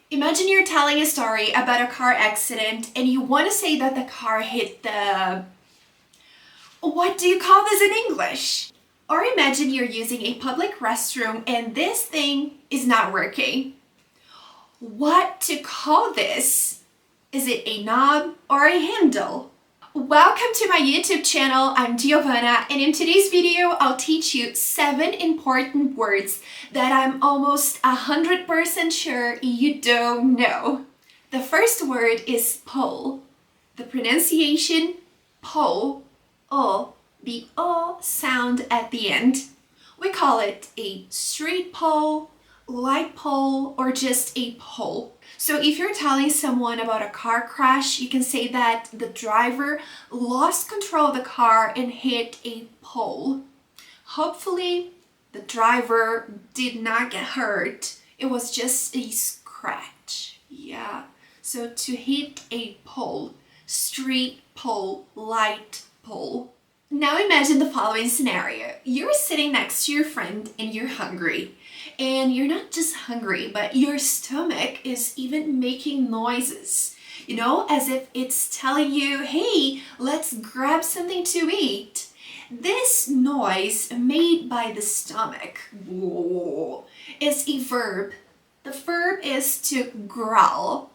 Imagine you're telling a story about a car accident and you want to say that the car hit the... What do you call this in English? Or imagine you're using a public restroom and this thing is not working. What to call this? Is it a knob or a handle? Welcome to my YouTube channel. I'm Giovanna, and in today's video I'll teach you 7 important words that I'm almost 100% sure you don't know. The first word is pole. The pronunciation pole, the O sound at the end. We call it a street pole, light pole, or just a pole. So if you're telling someone about a car crash, you can say that the driver lost control of the car and hit a pole. Hopefully, the driver did not get hurt. It was just a scratch. Yeah. So to hit a pole, street pole, light pole. Now imagine the following scenario. You're sitting next to your friend and you're hungry. And you're not just hungry, but your stomach is even making noises. You know, as if it's telling you, hey, let's grab something to eat. This noise made by the stomach is a verb. The verb is to growl.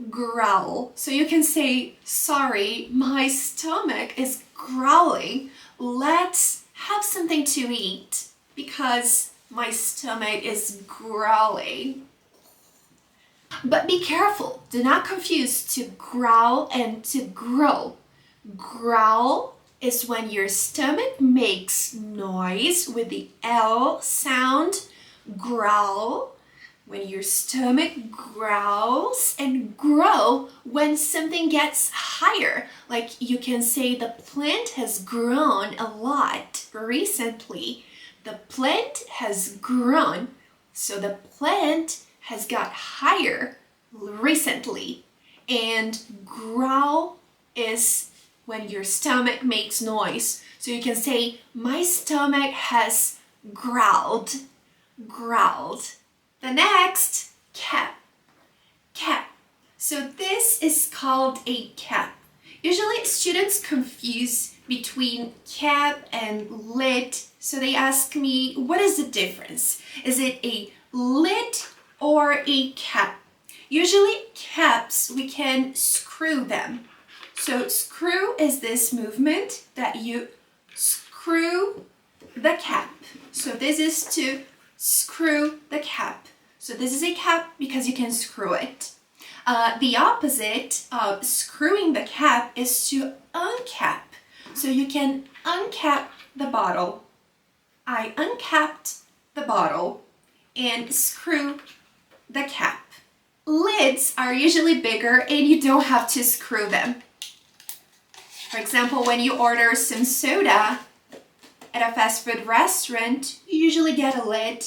Growl. So you can say, sorry, my stomach is growling. Let's have something to eat because my stomach is growling. But be careful. Do not confuse to growl and to grow. Growl is when your stomach makes noise with the L sound. Growl when your stomach growls, and grow when something gets higher. Like you can say the plant has grown a lot recently. The plant has grown, so the plant has got higher recently. And growl is when your stomach makes noise. So you can say, my stomach has growled. Growled. The next, cap. Cap. So this is called a cap. Usually students confuse between cap and lid. So they ask me, what is the difference? Is it a lid or a cap? Usually caps, we can screw them. So screw is this movement that you screw the cap. So this is to screw the cap. So this is a cap because you can screw it. The opposite of screwing the cap is to uncap. So you can uncap the bottle. I uncapped the bottle and screw the cap. Lids are usually bigger and you don't have to screw them. For example, when you order some soda at a fast food restaurant, you usually get a lid.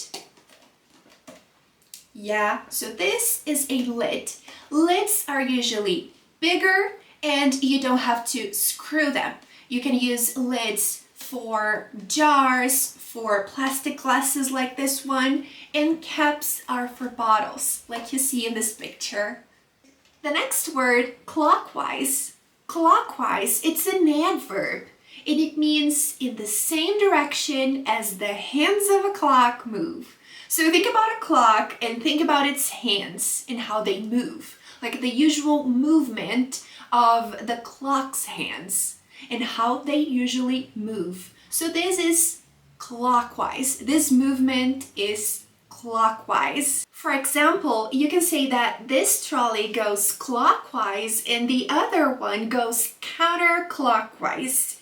Yeah, so this is a lid. Lids are usually bigger and you don't have to screw them. You can use lids for jars, for plastic glasses like this one, and caps are for bottles, like you see in this picture. The next word, clockwise. Clockwise, it's an adverb, and it means in the same direction as the hands of a clock move. So think about a clock and think about its hands and how they move, like the usual movement of the clock's hands and how they usually move. So this is clockwise. This movement is clockwise. For example, you can say that this trolley goes clockwise and the other one goes counterclockwise.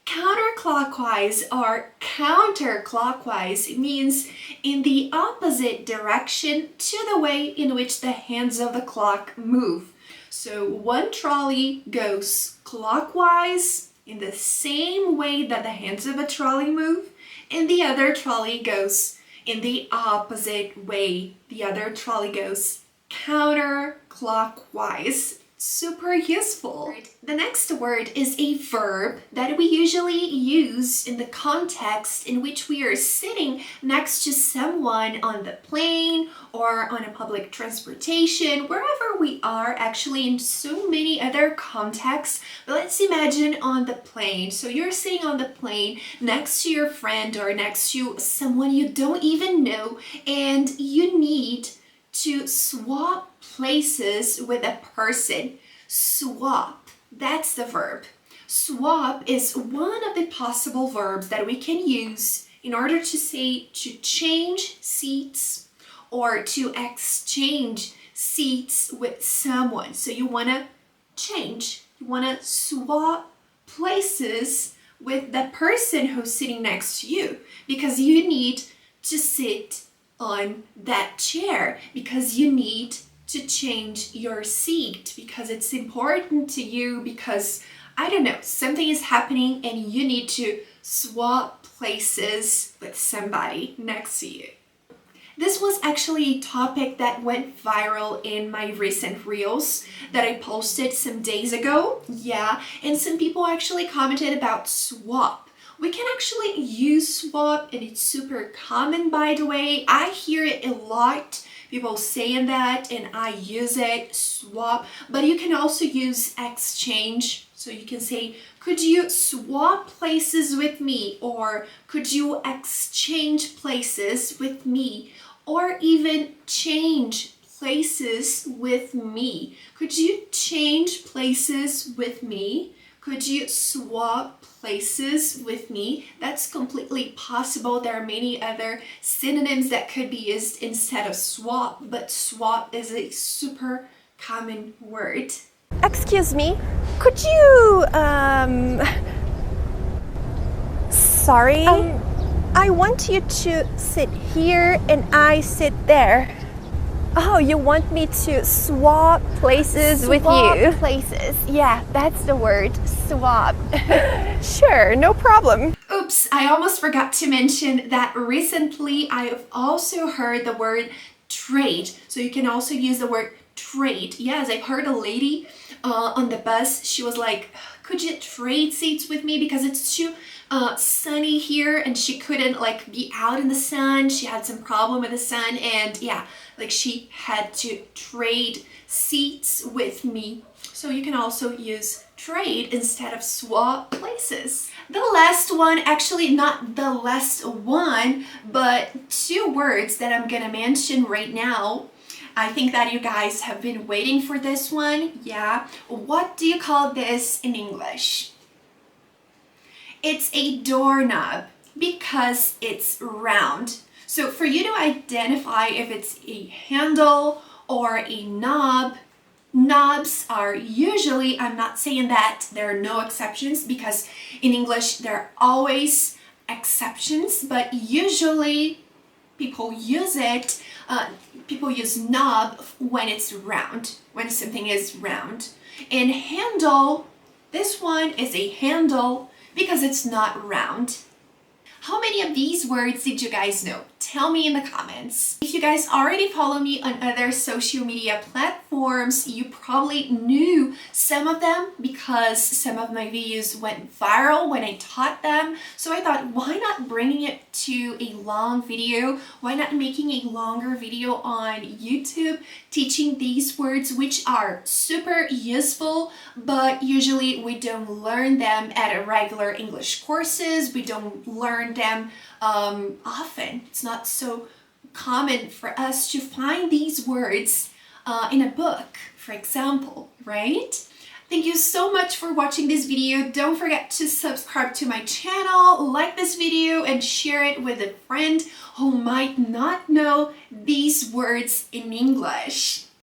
Counterclockwise or counterclockwise means in the opposite direction to the way in which the hands of the clock move. So one trolley goes clockwise in the same way that the hands of a trolley move, and the other trolley goes in the opposite way. The other trolley goes counterclockwise. super useful. The next word is a verb that we usually use in the context in which we are sitting next to someone on the plane or on a public transportation, wherever we are, actually in so many other contexts. But let's imagine on the plane. So you're sitting on the plane next to your friend or next to someone you don't even know, and you need to swap places with a person. Swap, that's the verb. Swap is one of the possible verbs that we can use in order to say to change seats or to exchange seats with someone. So you want to change, you want to swap places with the person who's sitting next to you because you need to sit on that chair, because you need to change your seat, because it's important to you, because I don't know, something is happening and you need to swap places with somebody next to you. This was actually a topic that went viral in my recent reels that I posted some days ago. Yeah, and some people actually commented about swap. We can actually use swap, and it's super common, by the way. I hear it a lot, people saying that, and I use it, swap. But you can also use exchange. So you can say, could you swap places with me? Or could you exchange places with me? Or even change places with me. Could you change places with me? Could you swap places with me? That's completely possible. There are many other synonyms that could be used instead of swap, but swap is a super common word. Excuse me, could you, sorry? I want you to sit here and I sit there. Oh, you want me to swap places with you? Swap places. Yeah, that's the word. Swap. Sure, no problem. Oops, I almost forgot to mention that recently I have also heard the word trade. So you can also use the word trade. Yes, I've heard a lady on the bus. She was like, could you trade seats with me because it's too sunny here, and she couldn't like be out in the sun. She had some problem with the sun, and yeah, like she had to trade seats with me. So you can also use trade instead of swap places. The last one, actually not the last one, but two words that I'm gonna mention right now. I think that you guys have been waiting for this one. Yeah. What do you call this in English? It's a doorknob because it's round. So for you to identify if it's a handle or a knob, knobs are usually, I'm not saying that there are no exceptions, because in English there are always exceptions, but usually people use it, people use knob when it's round, when something is round. And handle, this one is a handle because it's not round. How many of these words did you guys know? Tell me in the comments. If you guys already follow me on other social media platforms, you probably knew some of them because some of my videos went viral when I taught them. So I thought, why not bringing it to a long video? Why not making a longer video on YouTube teaching these words, which are super useful, but usually we don't learn them at a regular English courses. We don't learn them often. It's not so common for us to find these words in a book, for example, right? Thank you so much for watching this video. Don't forget to subscribe to my channel, like this video, and share it with a friend who might not know these words in English.